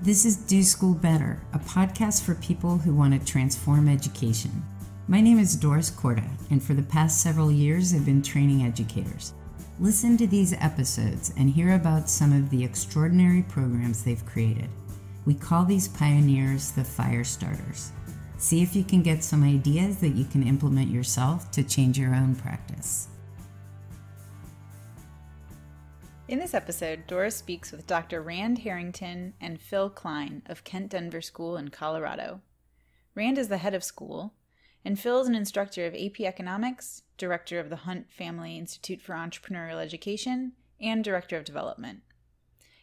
This is Do School Better, a podcast for people who want to transform education. My name is Doris Korda, and for the past several years, I've been training educators. Listen to these episodes and hear about some of the extraordinary programs they've created. We call these pioneers the fire starters. See if you can get some ideas that you can implement yourself to change your own practice. In this episode, Doris speaks with Dr. Rand Harrington and Phil Klein of Kent-Denver School in Colorado. Rand is the head of school, and Phil is an instructor of AP Economics, director of the Hunt Family Institute for Entrepreneurial Education, and director of development.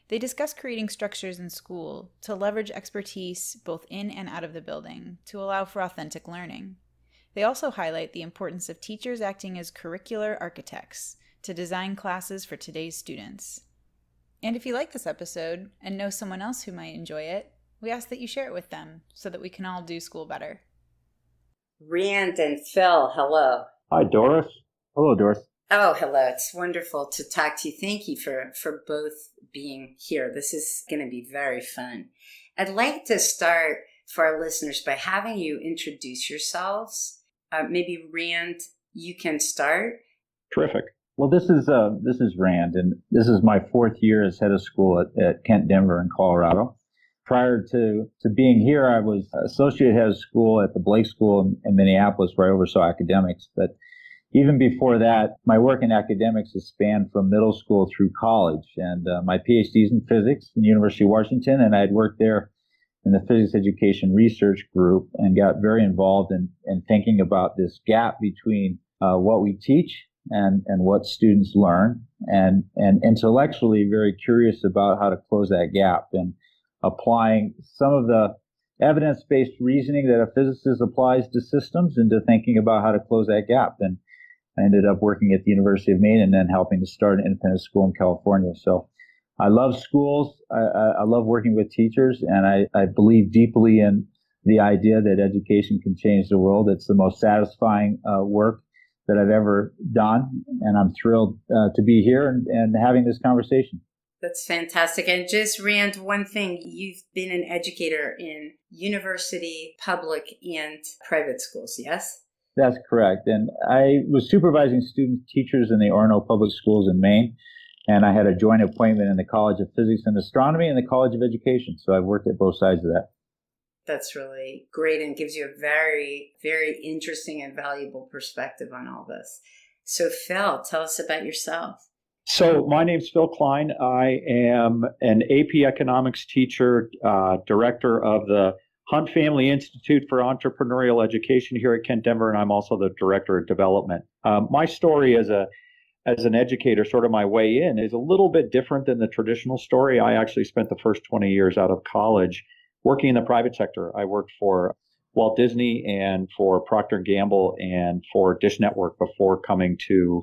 They discuss creating structures in school to leverage expertise both in and out of the building to allow for authentic learning. They also highlight the importance of teachers acting as curricular architects to design classes for today's students. And if you like this episode and know someone else who might enjoy it, we ask that you share it with them so that we can all do school better. Rand and Phil, hello. Hi, Doris. Hello, Doris. Oh, hello. It's wonderful to talk to you. Thank you for both being here. This is going to be very fun. I'd like to start for our listeners by having you introduce yourselves. Maybe Rand, you can start. Terrific. Well, this is Rand, and this is my fourth year as head of school at Kent-Denver in Colorado. Prior to being here, I was associate head of school at the Blake School in Minneapolis, where I oversaw academics. But even before that, my work in academics has spanned from middle school through college. And my PhD is in physics from the University of Washington, and I had worked there in the physics education research group and got very involved in thinking about this gap between what we teach and what students learn, and intellectually very curious about how to close that gap and applying some of the evidence-based reasoning that a physicist applies to systems into thinking about how to close that gap. And I ended up working at the University of Maine and then helping to start an independent school in California. So I love schools. I love working with teachers, and I believe deeply in the idea that education can change the world. It's the most satisfying work that I've ever done, and I'm thrilled to be here and having this conversation. That's fantastic. And just, Rand, one thing, you've been an educator in university, public, and private schools, yes? That's correct. And I was supervising student teachers in the Orono Public Schools in Maine, and I had a joint appointment in the College of Physics and Astronomy and the College of Education. So I've worked at both sides of that. That's really great and gives you a very, very interesting and valuable perspective on all this. So Phil, tell us about yourself. So my name's Phil Klein. I am an AP Economics teacher, director of the Hunt Family Institute for Entrepreneurial Education here at Kent-Denver, and I'm also the director of development. My story as an educator, sort of my way in, is a little bit different than the traditional story. I actually spent the first 20 years out of college working in the private sector. I worked for Walt Disney and for Procter & Gamble and for Dish Network before coming to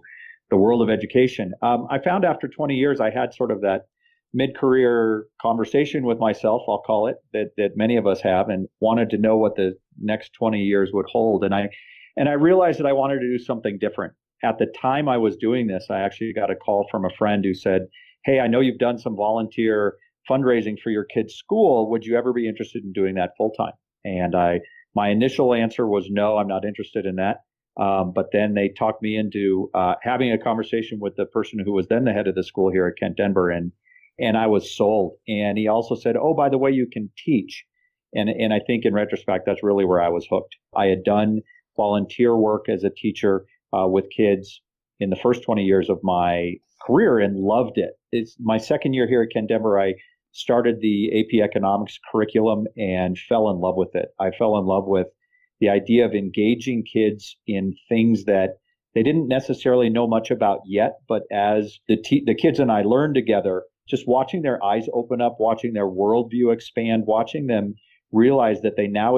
the world of education. I found after 20 years, I had sort of that mid-career conversation with myself, I'll call it, that many of us have, and wanted to know what the next 20 years would hold. And I realized that I wanted to do something different. At the time I was doing this, I actually got a call from a friend who said, "Hey, I know you've done some volunteer fundraising for your kid's school. Would you ever be interested in doing that full time?" And my initial answer was no, I'm not interested in that. But then they talked me into having a conversation with the person who was then the head of the school here at Kent-Denver, and I was sold. And he also said, "Oh, by the way, you can teach." And I think in retrospect, that's really where I was hooked. I had done volunteer work as a teacher with kids in the first 20 years of my career and loved it. It's my second year here at Kent-Denver. I started the AP Economics curriculum and fell in love with it. I fell in love with the idea of engaging kids in things that they didn't necessarily know much about yet, but as the kids and I learned together, just watching their eyes open up, watching their worldview expand, watching them realize that they now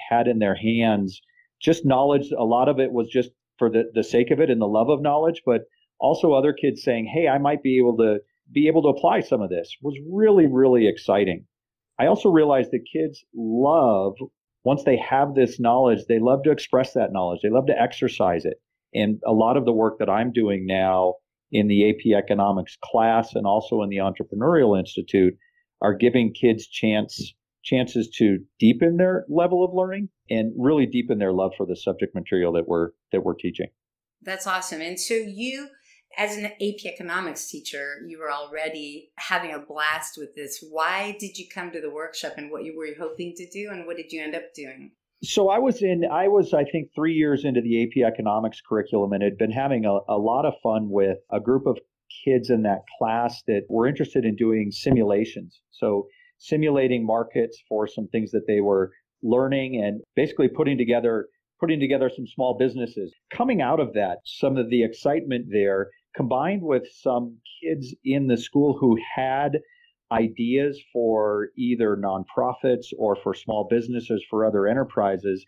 had in their hands just knowledge. A lot of it was just for the sake of it and the love of knowledge, but also other kids saying, "Hey, I might be able to apply some of this," was really, really exciting. I also realized that kids love, once they have this knowledge, they love to express that knowledge. They love to exercise it. And a lot of the work that I'm doing now in the AP Economics class and also in the Entrepreneurial Institute, are giving kids chances to deepen their level of learning and really deepen their love for the subject material that we're teaching. That's awesome. And so you, as an AP Economics teacher, you were already having a blast with this. Why did you come to the workshop, and what were you hoping to do, and what did you end up doing? So I was, I think, 3 years into the AP Economics curriculum, and had been having a lot of fun with a group of kids in that class that were interested in doing simulations. So simulating markets for some things that they were learning, and basically putting together some small businesses. Coming out of that, some of the excitement there, combined with some kids in the school who had ideas for either nonprofits or for small businesses, for other enterprises,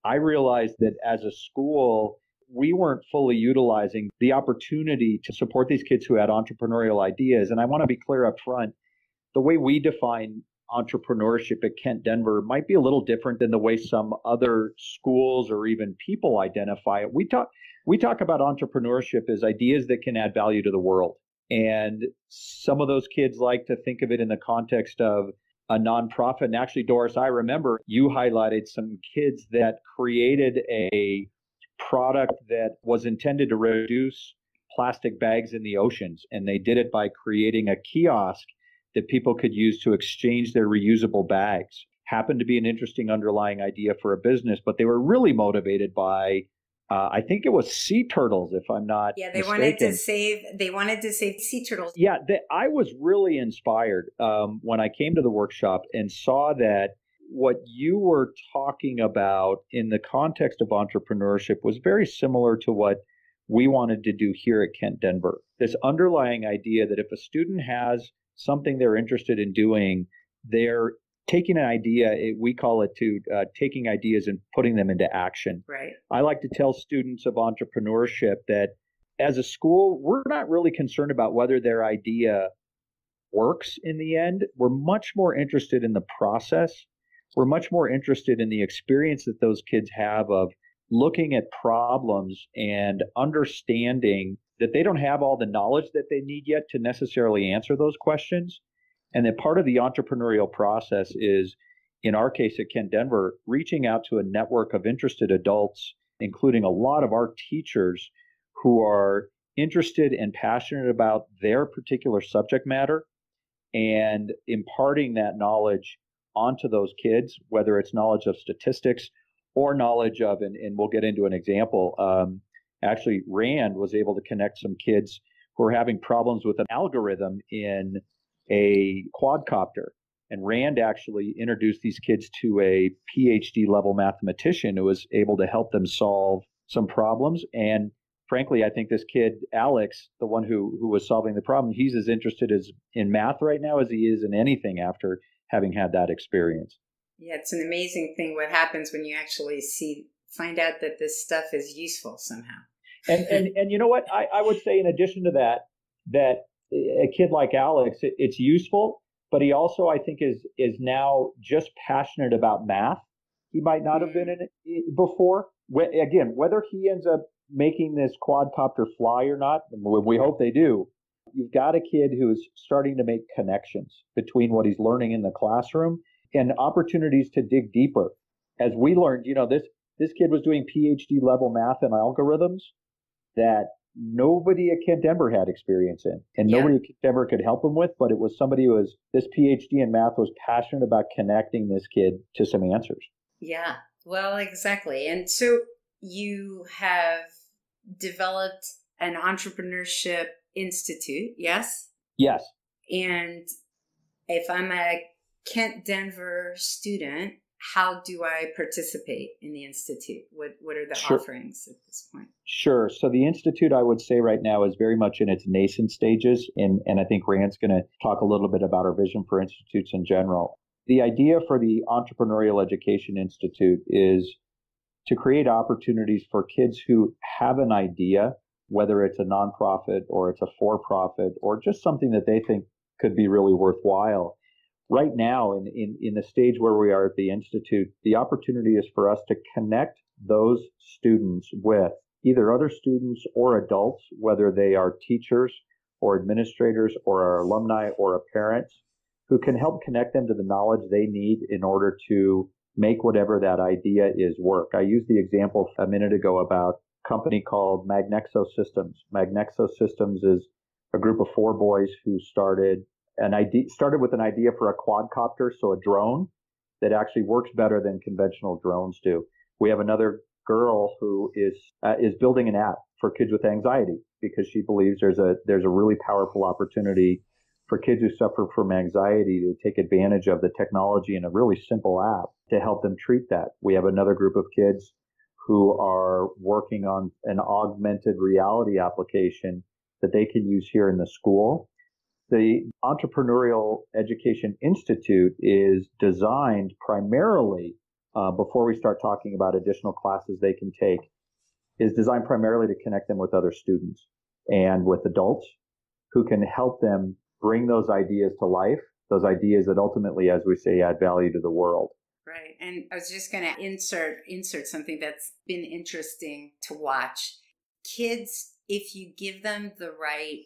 I realized that as a school, we weren't fully utilizing the opportunity to support these kids who had entrepreneurial ideas. And I want to be clear up front, the way we define entrepreneurship at Kent Denver might be a little different than the way some other schools or even people identify it. We talk about entrepreneurship as ideas that can add value to the world. And some of those kids like to think of it in the context of a nonprofit. And actually, Doris, I remember you highlighted some kids that created a product that was intended to reduce plastic bags in the oceans. And they did it by creating a kiosk that people could use to exchange their reusable bags. Happened to be an interesting underlying idea for a business, but they were really motivated by, I think it was sea turtles, if I'm not mistaken. They wanted to save sea turtles. Yeah, I was really inspired when I came to the workshop and saw that what you were talking about in the context of entrepreneurship was very similar to what we wanted to do here at Kent Denver. This underlying idea that if a student has something they're interested in doing, they're taking an idea, we call it taking ideas and putting them into action. Right. I like to tell students of entrepreneurship that as a school, we're not really concerned about whether their idea works in the end. We're much more interested in the process. We're much more interested in the experience that those kids have of looking at problems and understanding that they don't have all the knowledge that they need yet to necessarily answer those questions. And that part of the entrepreneurial process is, in our case at Kent Denver, reaching out to a network of interested adults, including a lot of our teachers who are interested and passionate about their particular subject matter, and imparting that knowledge onto those kids, whether it's knowledge of statistics or knowledge of, and we'll get into an example. Actually, Rand was able to connect some kids who are having problems with an algorithm in a quadcopter. And Rand actually introduced these kids to a PhD level mathematician who was able to help them solve some problems. And frankly, I think this kid, Alex, the one who was solving the problem, he's as interested in math right now as he is in anything after having had that experience. Yeah, it's an amazing thing what happens when you actually find out that this stuff is useful somehow. And you know what? I would say in addition to that a kid like Alex, it's useful, but he also, I think, is now just passionate about math. He might not have been in it before. Again, whether he ends up making this quadcopter fly or not, we hope they do. You've got a kid who's starting to make connections between what he's learning in the classroom and opportunities to dig deeper. As we learned, this kid was doing PhD level math and algorithms that nobody at Kent Denver had experience in, and nobody at Kent Denver could help him with, but it was somebody who was, this PhD in math was passionate about connecting this kid to some answers. Yeah, well, exactly. And so you have developed an Entrepreneurship Institute, yes? Yes. And if I'm a Kent Denver student, how do I participate in the Institute? What are the offerings at this point? Sure. So the Institute, I would say right now, is very much in its nascent stages. And I think Rand's going to talk a little bit about our vision for institutes in general. The idea for the Entrepreneurial Education Institute is to create opportunities for kids who have an idea, whether it's a nonprofit or it's a for-profit or just something that they think could be really worthwhile. Right now, in the stage where we are at the Institute, the opportunity is for us to connect those students with either other students or adults, whether they are teachers or administrators or our alumni or our parents, who can help connect them to the knowledge they need in order to make whatever that idea is work. I used the example a minute ago about a company called Magnexo Systems. Magnexo Systems is a group of 4 boys who started with an idea for a quadcopter, so a drone that actually works better than conventional drones do. We have another girl who is building an app for kids with anxiety because she believes there's a really powerful opportunity for kids who suffer from anxiety to take advantage of the technology in a really simple app to help them treat that. We have another group of kids who are working on an augmented reality application that they can use here in the school. The Entrepreneurial Education Institute is designed primarily, before we start talking about additional classes they can take, is designed primarily to connect them with other students and with adults who can help them bring those ideas to life, those ideas that ultimately, as we say, add value to the world. Right. And I was just going to insert something that's been interesting to watch. Kids, if you give them the right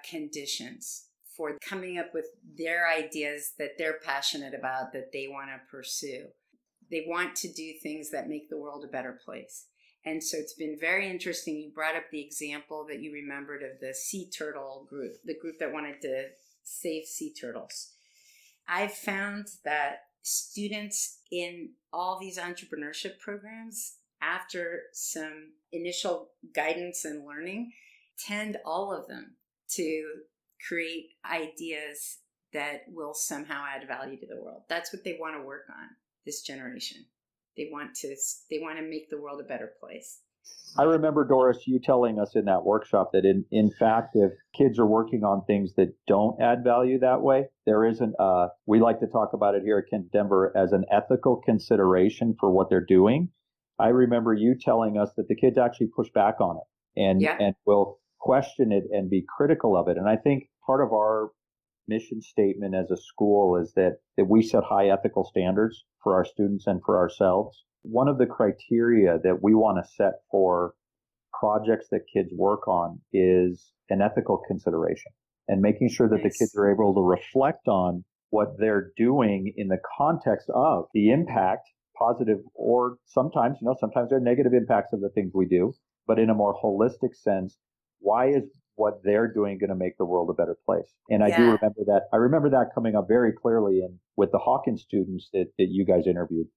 conditions for coming up with their ideas that they're passionate about, that they want to pursue, they want to do things that make the world a better place. And so it's been very interesting. You brought up the example that you remembered of the sea turtle group, the group that wanted to save sea turtles. I've found that students in all these entrepreneurship programs, after some initial guidance and learning, tend all of them to create ideas that will somehow add value to the world. That's what they want to work on, this generation. They want to make the world a better place. I remember, Doris, you telling us in that workshop that in fact, if kids are working on things that don't add value that way, there isn't we like to talk about it here at Kent Denver as an ethical consideration for what they're doing. I remember you telling us that the kids actually push back on it and will question it and be critical of it. And I think part of our mission statement as a school is that we set high ethical standards for our students and for ourselves. One of the criteria that we want to set for projects that kids work on is an ethical consideration and making sure that the kids are able to reflect on what they're doing in the context of the impact, positive or sometimes they're negative impacts of the things we do, but in a more holistic sense, why is what they're doing going to make the world a better place? And I do remember that. I remember that coming up very clearly with the Hawkins students that you guys interviewed.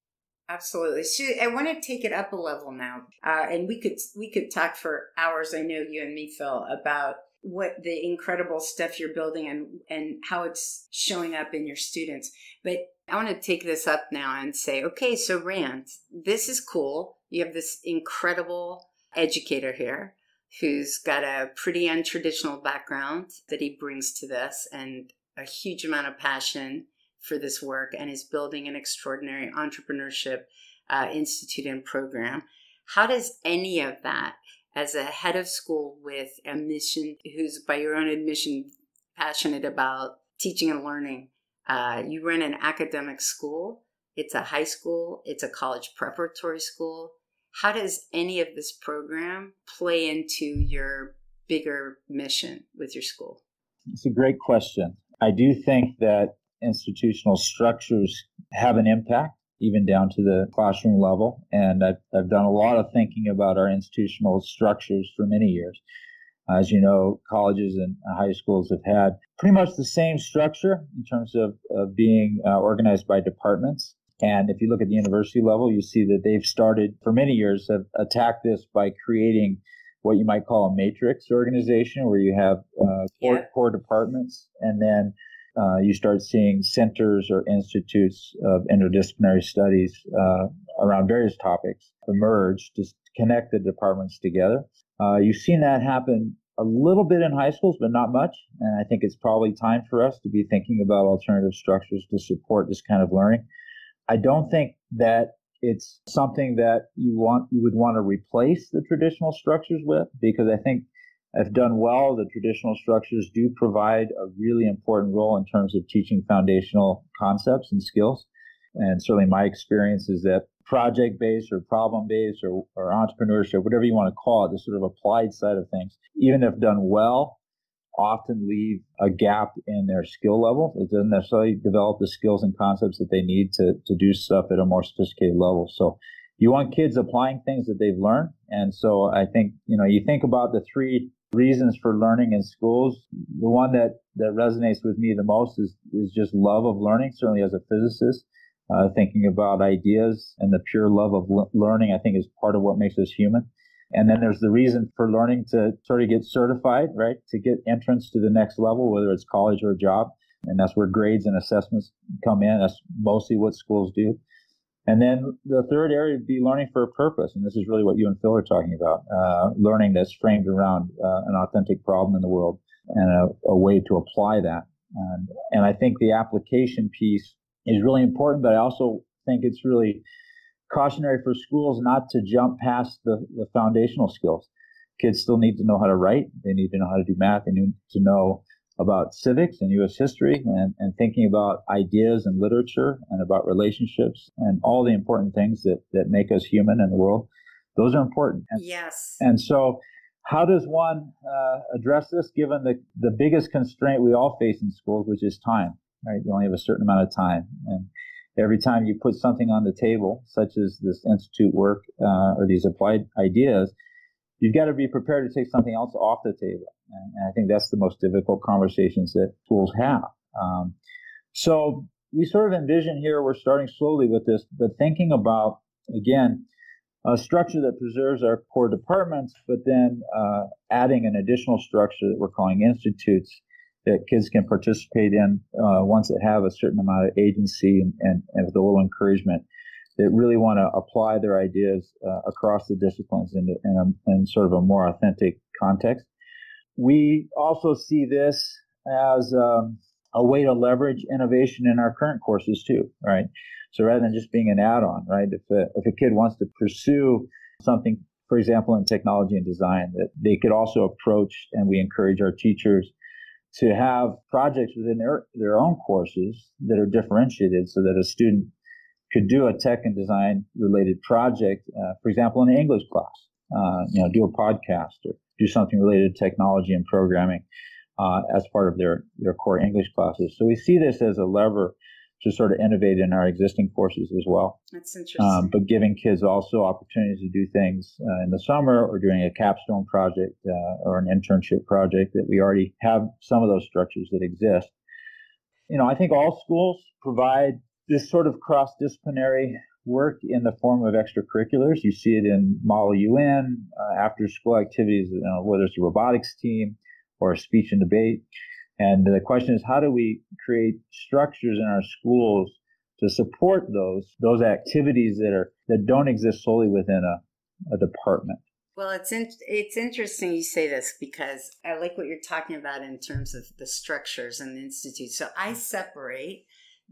Absolutely. So I want to take it up a level now. And we could talk for hours, I know you and me, Phil, about what the incredible stuff you're building and how it's showing up in your students. But I want to take this up now and say, okay, so Rand, this is cool. You have this incredible educator here who's got a pretty untraditional background that he brings to this and a huge amount of passion for this work and is building an extraordinary entrepreneurship institute and program. How does any of that, as a head of school with a mission, who's by your own admission passionate about teaching and learning, you run an academic school, it's a high school, it's a college preparatory school. How does any of this program play into your bigger mission with your school? It's a great question. I do think that institutional structures have an impact, even down to the classroom level. And I've done a lot of thinking about our institutional structures for many years. As you know, colleges and high schools have had pretty much the same structure in terms of being organized by departments. And if you look at the university level, you see that they've started for many years have attacked this by creating what you might call a matrix organization, where you have core departments, and then you start seeing centers or institutes of interdisciplinary studies around various topics emerge to connect the departments together. You've seen that happen a little bit in high schools, but not much. And I think it's probably time for us to be thinking about alternative structures to support this kind of learning. I don't think that it's something that you would want to replace the traditional structures with, because I think if done well, the traditional structures do provide a really important role in terms of teaching foundational concepts and skills. And certainly my experience is that project-based or problem-based or entrepreneurship, whatever you want to call it, the sort of applied side of things, even if done well, often leave a gap in their skill level. It doesn't necessarily develop the skills and concepts that they need to do stuff at a more sophisticated level. So you want kids applying things that they've learned. And so I think, you think about the three reasons for learning in schools. The one that resonates with me the most is just love of learning, certainly as a physicist. Thinking about ideas and the pure love of learning, I think, is part of what makes us human. And then there's the reason for learning to sort of get certified, right? To get entrance to the next level, whether it's college or a job. And that's where grades and assessments come in. That's mostly what schools do. And then the third area would be learning for a purpose. And this is really what you and Phil are talking about, learning that's framed around an authentic problem in the world and a way to apply that. And I think the application piece is really important, but I also think it's really cautionary for schools not to jump past the foundational skills. Kids still need to know how to write. They need to know how to do math. They need to know about civics and U.S. history and thinking about ideas and literature and about relationships and all the important things that make us human in the world. Those are important. Yes. And so how does one address this given the biggest constraint we all face in schools, which is time, right? You only have a certain amount of time. And every time you put something on the table, such as this institute work or these applied ideas, you've got to be prepared to take something else off the table. And I think that's the most difficult conversations that schools have. So we sort of envision here, we're starting slowly with this, but thinking about, again, a structure that preserves our core departments, but then adding an additional structure that we're calling institutes that kids can participate in once they have a certain amount of agency and with a little encouragement, that really want to apply their ideas across the disciplines in sort of a more authentic context. We also see this as a way to leverage innovation in our current courses too, right? So rather than just being an add-on, right? If a kid wants to pursue something, for example, in technology and design, that they could also approach, and we encourage our teachers to have projects within their own courses that are differentiated so that a student could do a tech and design related project, for example, in an English class, do a podcast or do something related to technology and programming as part of their core English classes. So we see this as a lever to sort of innovate in our existing courses as well. That's interesting. But giving kids also opportunities to do things in the summer or doing a capstone project or an internship project that we already have some of those structures that exist. I think all schools provide this sort of cross-disciplinary work in the form of extracurriculars. You see it in Model UN, after-school activities, whether it's a robotics team or a speech and debate. And the question is, how do we create structures in our schools to support those activities that don't exist solely within a department? Well, it's interesting you say this because I like what you're talking about in terms of the structures and the institute. So I separate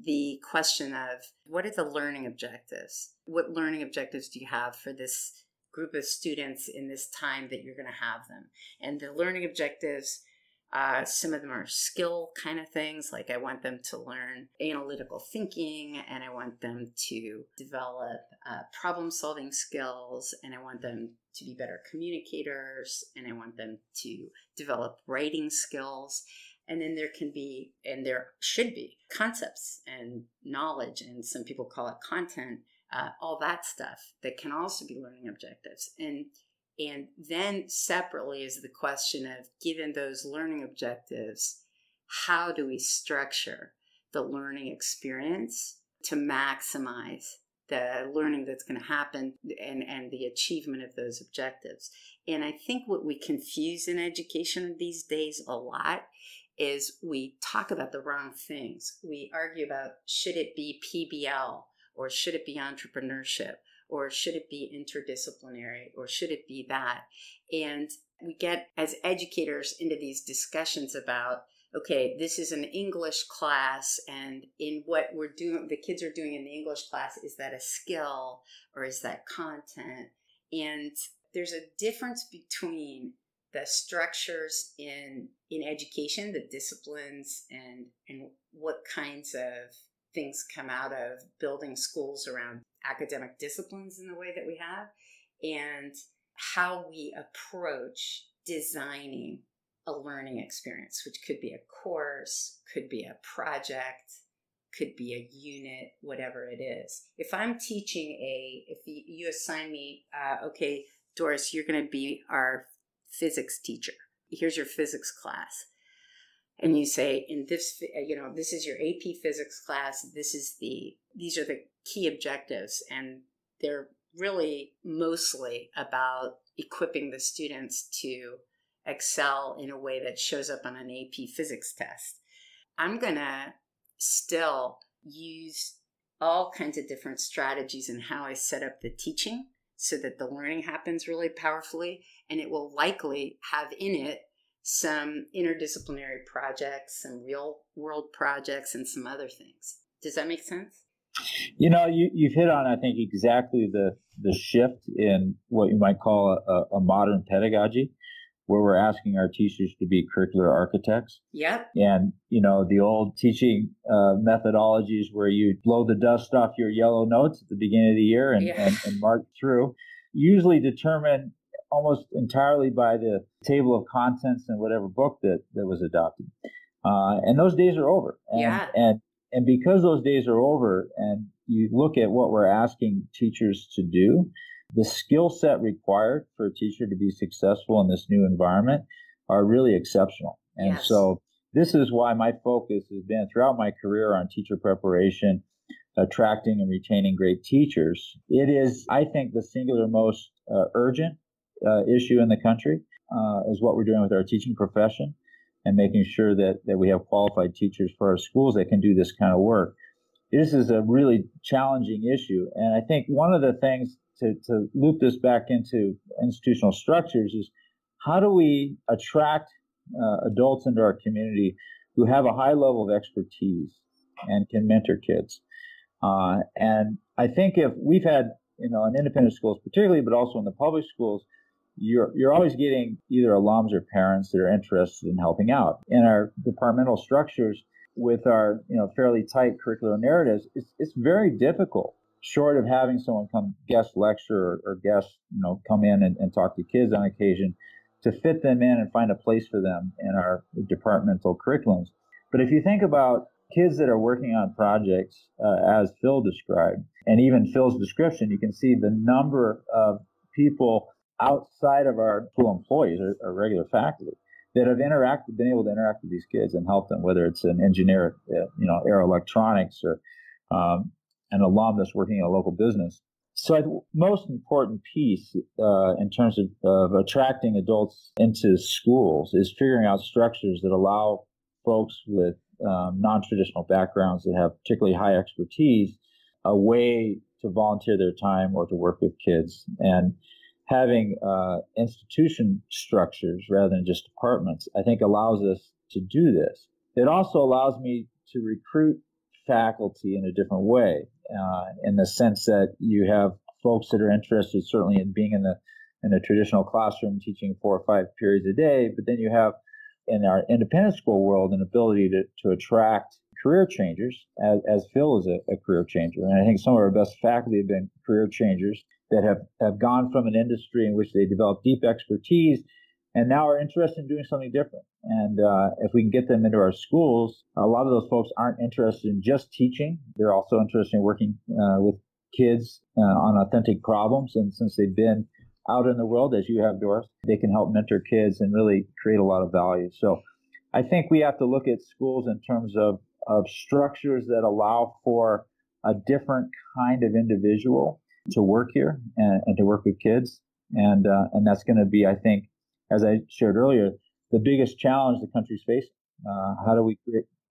the question of what are the learning objectives? What learning objectives do you have for this group of students in this time that you're going to have them? And the learning objectives, some of them are skill kind of things, like I want them to learn analytical thinking, and I want them to develop problem-solving skills, and I want them to be better communicators, and I want them to develop writing skills. And then there can be, and there should be, concepts and knowledge, and some people call it content, all that stuff that can also be learning objectives. And then separately is the question of, given those learning objectives, how do we structure the learning experience to maximize the learning that's going to happen and the achievement of those objectives? And I think what we confuse in education these days a lot is we talk about the wrong things. We argue about, should it be PBL, or should it be entrepreneurship, or should it be interdisciplinary, or should it be that? And we get, as educators, into these discussions about, okay, this is an English class, and in what we're doing, the kids are doing in the English class, is that a skill or is that content? And there's a difference between the structures in education, the disciplines, and what kinds of things come out of building schools around academic disciplines in the way that we have, and how we approach designing a learning experience, which could be a course, could be a project, could be a unit, whatever it is. If I'm teaching if you assign me, okay, Doris, you're going to be our physics teacher. Here's your physics class. And you say, in this, this is your AP physics class. These are the key objectives. And they're really mostly about equipping the students to excel in a way that shows up on an AP physics test. I'm going to still use all kinds of different strategies in how I set up the teaching so that the learning happens really powerfully, and it will likely have in it some interdisciplinary projects, some real world projects, and some other things. Does that make sense? You've hit on, I think, exactly the shift in what you might call a modern pedagogy, where we're asking our teachers to be curricular architects. Yep. And, the old teaching methodologies where you blow the dust off your yellow notes at the beginning of the year and mark through, usually determined almost entirely by the table of contents in whatever book that was adopted. And those days are over. And because those days are over and you look at what we're asking teachers to do, the skill set required for a teacher to be successful in this new environment are really exceptional. And so this is why my focus has been throughout my career on teacher preparation, attracting and retaining great teachers. It is, I think, the singular most urgent issue in the country is what we're doing with our teaching profession and making sure that we have qualified teachers for our schools that can do this kind of work. This is a really challenging issue. And I think one of the things to loop this back into institutional structures is how do we attract adults into our community who have a high level of expertise and can mentor kids. And I think if we've had, in independent schools particularly, but also in the public schools, you're always getting either alums or parents that are interested in helping out. In our departmental structures, with our fairly tight curricular narratives, it's very difficult, short of having someone come guest lecture or guest come in and talk to kids on occasion, to fit them in and find a place for them in our departmental curriculums. But if you think about kids that are working on projects, as Phil described, and even Phil's description, you can see the number of people outside of our school employees or regular faculty that have been able to interact with these kids and help them, whether it's an engineer, air electronics, or an alum that's working in a local business. So the most important piece in terms of attracting adults into schools is figuring out structures that allow folks with non-traditional backgrounds that have particularly high expertise a way to volunteer their time or to work with kids. And having institution structures rather than just departments, I think allows us to do this. It also allows me to recruit faculty in a different way, in the sense that you have folks that are interested certainly in being in a traditional classroom teaching 4 or 5 periods a day, but then you have in our independent school world an ability to attract career changers, as Phil is a career changer. And I think some of our best faculty have been career changers that have gone from an industry in which they developed deep expertise and now are interested in doing something different. And if we can get them into our schools, a lot of those folks aren't interested in just teaching. They're also interested in working with kids on authentic problems. And since they've been out in the world, as you have, Doris, they can help mentor kids and really create a lot of value. So I think we have to look at schools in terms of structures that allow for a different kind of individual to work here and to work with kids. And that's going to be, I think, as I shared earlier, the biggest challenge the country's facing. How do we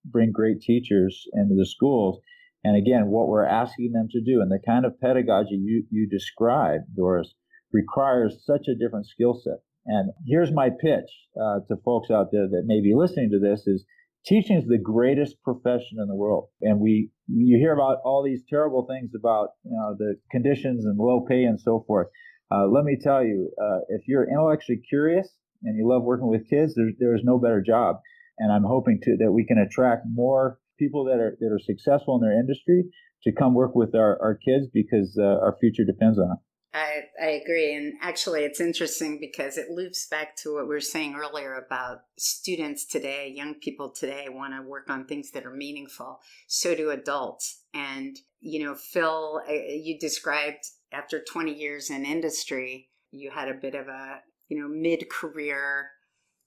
bring great teachers into the schools? And again, what we're asking them to do and the kind of pedagogy you described, Doris, requires such a different skill set. And here's my pitch to folks out there that may be listening to this is teaching is the greatest profession in the world. And you hear about all these terrible things about the conditions and low pay and so forth. Let me tell you, if you're intellectually curious and you love working with kids, there is no better job. And I'm hoping that we can attract more people that are successful in their industry to come work with our kids because our future depends on it. I agree. And actually, it's interesting because it loops back to what we were saying earlier about students today, young people today want to work on things that are meaningful. So do adults. And, Phil, you described after 20 years in industry, you had a bit of a, mid-career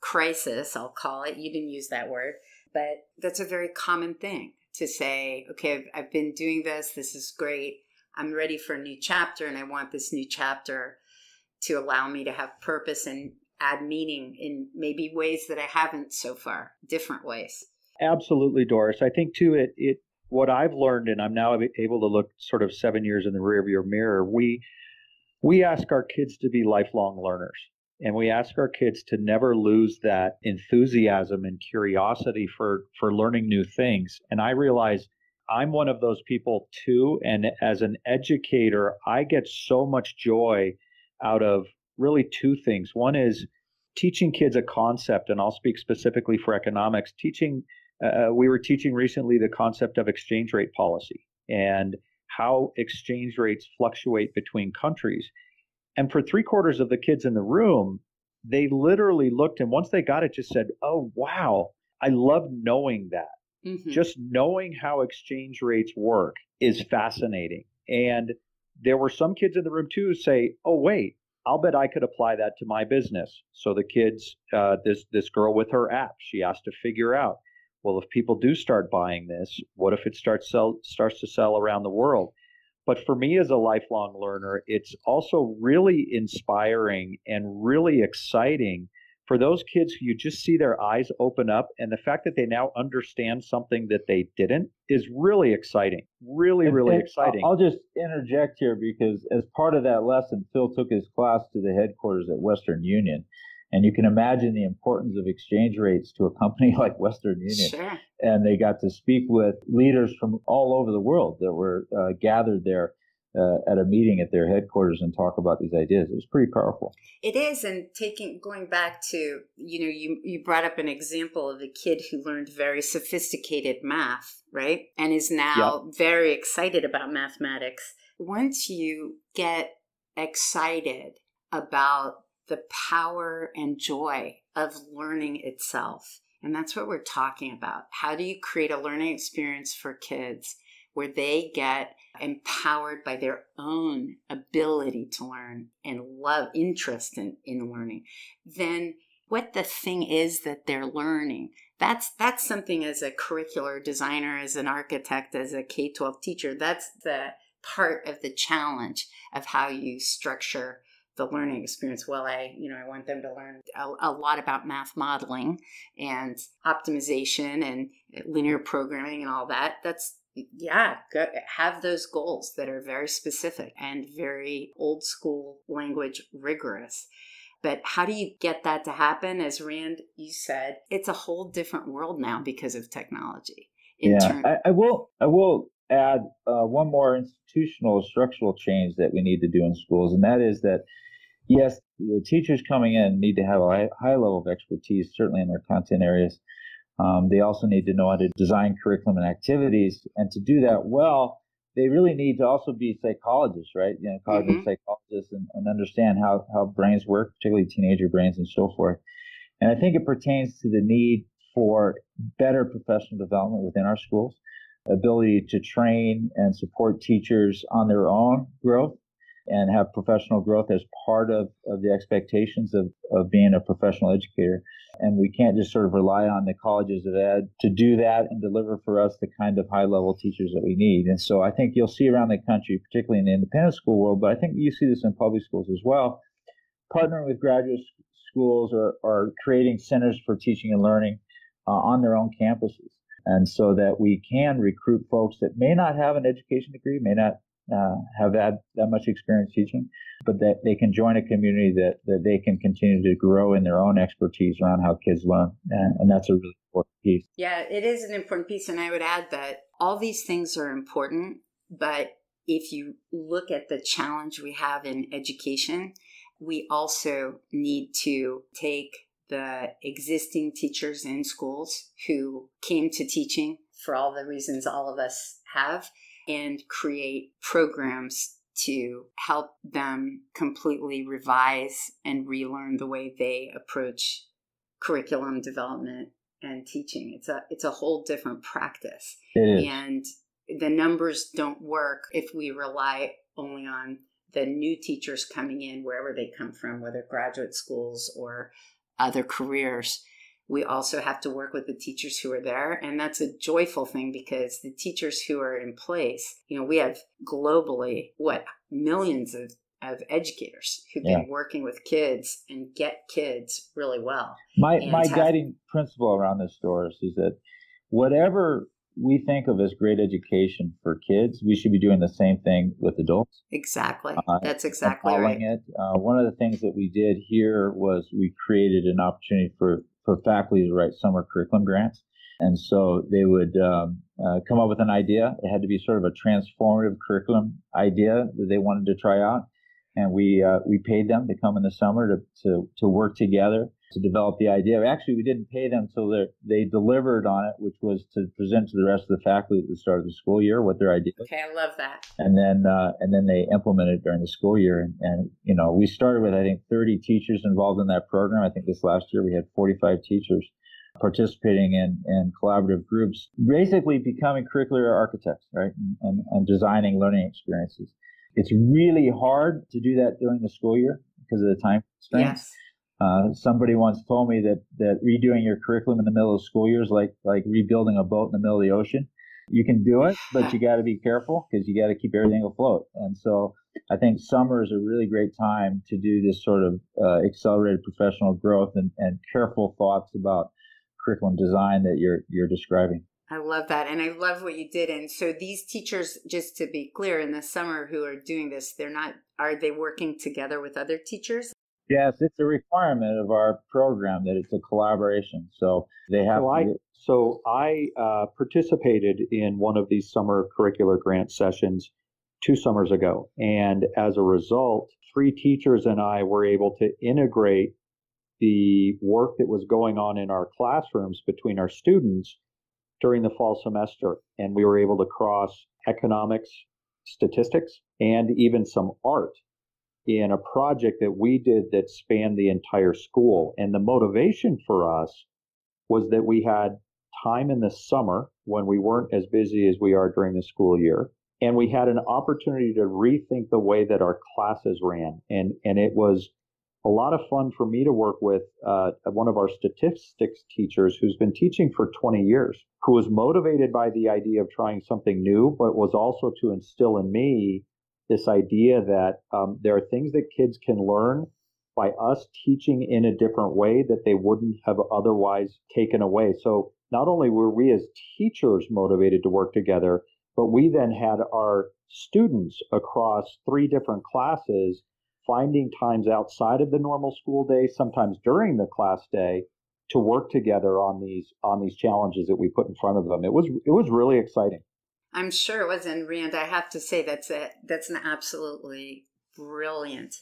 crisis, I'll call it. You didn't use that word, but that's a very common thing to say, okay, I've been doing this. This is great. I'm ready for a new chapter, and I want this new chapter to allow me to have purpose and add meaning in maybe ways that I haven't so far, different ways. Absolutely, Doris. I think too, what I've learned, and I'm now able to look sort of 7 years in the rearview mirror, we ask our kids to be lifelong learners. And we ask our kids to never lose that enthusiasm and curiosity for learning new things. And I realize I'm one of those people too. And as an educator, I get so much joy out of really two things. One is teaching kids a concept, and I'll speak specifically for economics. We were teaching recently the concept of exchange rate policy and how exchange rates fluctuate between countries. And for 3/4 of the kids in the room, they literally looked, and once they got it, just said, oh, wow, I love knowing that. Mm-hmm. Just knowing how exchange rates work is fascinating. And there were some kids in the room too who say, oh, wait, I'll bet I could apply that to my business. So the kids, this girl with her app, she has to figure out, well, if people do start buying this, what if it starts to sell around the world? But for me as a lifelong learner, it's also really inspiring and really exciting for those kids who you just see their eyes open up. And the fact that they now understand something that they didn't is really exciting. Really exciting. I'll just interject here because as part of that lesson, Phil took his class to the headquarters at Western Union. And you can imagine the importance of exchange rates to a company like Western Union. Sure. And they got to speak with leaders from all over the world that were gathered there at a meeting at their headquarters and talk about these ideas. It was pretty powerful. It is. And going back to, you brought up an example of a kid who learned very sophisticated math, right? And is now very excited about mathematics. Once you get excited about the power and joy of learning itself. And that's what we're talking about. How do you create a learning experience for kids where they get empowered by their own ability to learn and love, interest in learning? Then what the thing is that they're learning, that's something as a curricular designer, as an architect, as a K-12 teacher, that's the part of the challenge of how you structure the learning experience. Well, I want them to learn a lot about math modeling and optimization and linear programming and all that. Have those goals that are very specific and very old school language rigorous. But how do you get that to happen? As Rand, you said, it's a whole different world now because of technology. I will add one more institutional structural change that we need to do in schools, and that is that yes, the teachers coming in need to have a high level of expertise, certainly in their content areas. They also need to know how to design curriculum and activities. And to do that well, they really need to also be psychologists, right? Cognitive psychologists and understand how brains work, particularly teenager brains and so forth. And I think it pertains to the need for better professional development within our schools, ability to train and support teachers on their own growth, and have professional growth as part of the expectations of being a professional educator. And we can't just sort of rely on the colleges of ed to do that and deliver for us the kind of high-level teachers that we need. And so I think you'll see around the country, particularly in the independent school world, but I think you see this in public schools as well, partnering with graduate schools or creating centers for teaching and learning on their own campuses. And so that we can recruit folks that may not have an education degree, may not have had that much experience teaching, but that they can join a community that they can continue to grow in their own expertise around how kids learn. And that's a really important piece. Yeah, it is an important piece. And I would add that all these things are important, but if you look at the challenge we have in education, we also need to take the existing teachers in schools who came to teaching for all the reasons all of us have, and create programs to help them completely revise and relearn the way they approach curriculum development and teaching. It's a whole different practice. It is. And the numbers don't work if we rely only on the new teachers coming in, wherever they come from, whether graduate schools or other careers. We also have to work with the teachers who are there. And that's a joyful thing, because the teachers who are in place, we have globally, millions of educators who've been working with kids and get kids really well. My guiding principle around this, Doris, is that whatever we think of as great education for kids, we should be doing the same thing with adults. Exactly. That's exactly right. One of the things that we did here was we created an opportunity for faculty to write summer curriculum grants. And so they would come up with an idea. It had to be sort of a transformative curriculum idea that they wanted to try out. And we paid them to come in the summer to work together to develop the idea. Actually, we didn't pay them until they delivered on it, which was to present to the rest of the faculty at the start of the school year what their idea was. Okay, I love that. And then they implemented during the school year. And we started with, I think, 30 teachers involved in that program. I think this last year we had 45 teachers participating in collaborative groups, basically becoming curricular architects, right, and designing learning experiences. It's really hard to do that during the school year because of the time constraints. Yes. Somebody once told me that redoing your curriculum in the middle of the school year is like rebuilding a boat in the middle of the ocean. You can do it, but you got to be careful because you got to keep everything afloat. And so I think summer is a really great time to do this sort of accelerated professional growth and careful thoughts about curriculum design that you're describing. I love that. And I love what you did. And so these teachers, just to be clear, in the summer who are doing this, are they working together with other teachers? Yes, it's a requirement of our program that it's a collaboration. So they have So I participated in one of these summer curricular grant sessions 2 summers ago. And as a result, 3 teachers and I were able to integrate the work that was going on in our classrooms between our students during the fall semester. And we were able to cross economics, statistics, and even some art in a project that we did that spanned the entire school. And the motivation for us was that we had time in the summer when we weren't as busy as we are during the school year. And we had an opportunity to rethink the way that our classes ran. And it was a lot of fun for me to work with one of our statistics teachers who's been teaching for 20 years, who was motivated by the idea of trying something new, but was also to instill in me this idea that there are things that kids can learn by us teaching in a different way that they wouldn't have otherwise taken away. So not only were we as teachers motivated to work together, but we then had our students across 3 different classes finding times outside of the normal school day, sometimes during the class day, to work together on these challenges that we put in front of them. It was really exciting. I'm sure it was. And Rand, I have to say that's an absolutely brilliant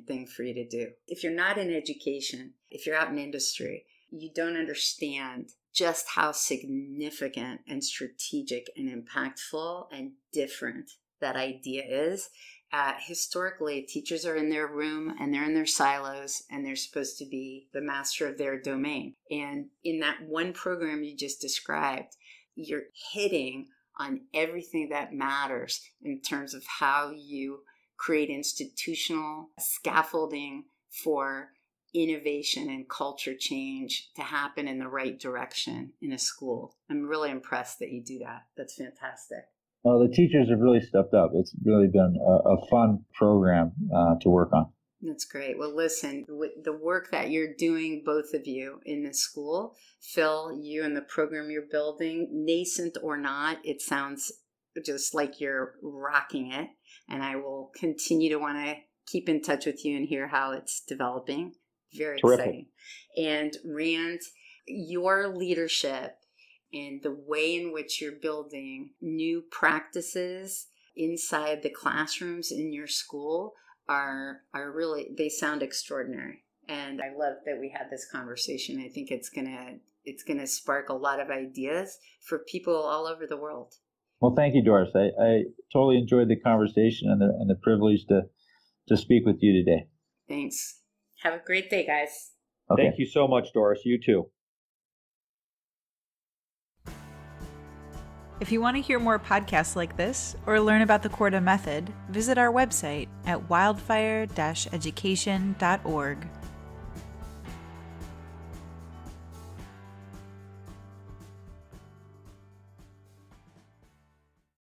thing for you to do. If you're not in education, if you're out in industry, you don't understand just how significant and strategic and impactful and different that idea is. Historically, teachers are in their room and they're in their silos and they're supposed to be the master of their domain. And in that one program you just described, you're hitting on everything that matters in terms of how you create institutional scaffolding for innovation and culture change to happen in the right direction in a school. I'm really impressed that you do that. That's fantastic. Well, the teachers have really stepped up. It's really been a fun program to work on. That's great. Well, listen, with the work that you're doing, both of you in the school, Phil, you and the program you're building, nascent or not, it sounds just like you're rocking it. And I will continue to want to keep in touch with you and hear how it's developing. Very exciting. And Rand, your leadership and the way in which you're building new practices inside the classrooms in your school are really, they sound extraordinary. And I love that we had this conversation. I think it's gonna spark a lot of ideas for people all over the world. Well, thank you, Doris. I totally enjoyed the conversation and the privilege to speak with you today. Thanks. Have a great day, guys. Okay. Thank you so much, Doris. You too. If you want to hear more podcasts like this or learn about the Korda method, visit our website at wildfire-education.org.